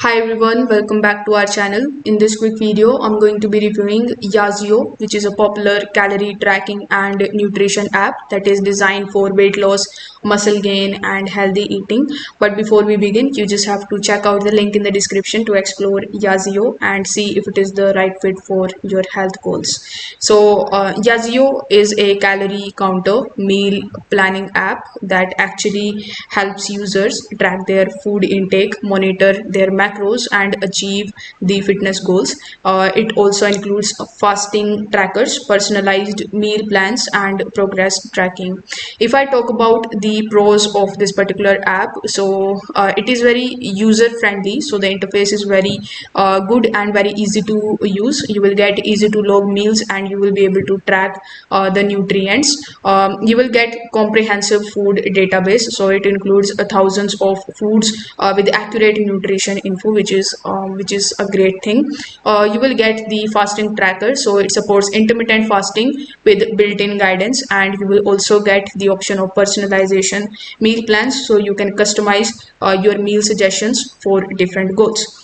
Hi everyone, welcome back to our channel. In this quick video, I'm going to be reviewing Yazio, which is a popular calorie tracking and nutrition app that is designed for weight loss, muscle gain, and healthy eating. But before we begin, you just have to check out the link in the description to explore Yazio and see if it is the right fit for your health goals. Yazio is a calorie counter meal planning app that actually helps users track their food intake, monitor their macros, and achieve the fitness goals. It also includes fasting trackers, personalized meal plans, and progress tracking. If I talk about the pros of this particular app, it is very user friendly. So the interface is very good and very easy to use. You will get easy to log meals and you will be able to track the nutrients. You will get comprehensive food database, so it includes thousands of foods with accurate nutrition info, which is a great thing. You will get the fasting tracker, so it supports intermittent fasting with built-in guidance, and you will also get the option of personalization meal plans, so you can customize your meal suggestions for different goals.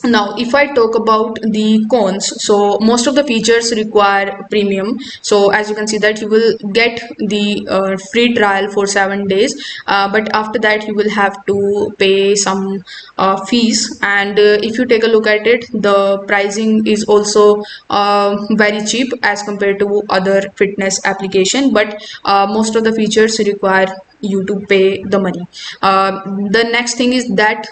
Now, if I talk about the cons, so most of the features require premium. So as you can see that you will get the free trial for 7 days, but after that you will have to pay some fees. And if you take a look at it, the pricing is also very cheap as compared to other fitness application. But most of the features require you to pay the money. The next thing is that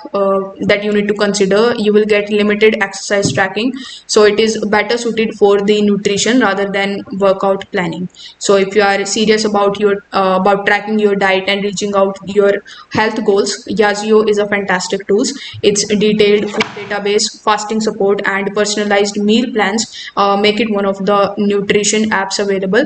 you need to consider, you will get limited exercise tracking, so it is better suited for the nutrition rather than workout planning. So if you are serious about your about tracking your diet and reaching out your health goals, Yazio is a fantastic tool. Its detailed food database, fasting support, and personalized meal plans make it one of the nutrition apps available.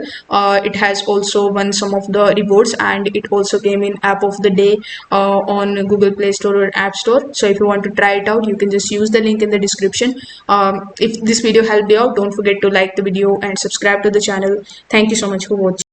It has also won some of the rewards, and it also came in app of the day on Google Play Store or App Store. So if you want to try it out, you can just use the link in the description. If this video helped you out, don't forget to like the video and subscribe to the channel. Thank you so much for watching.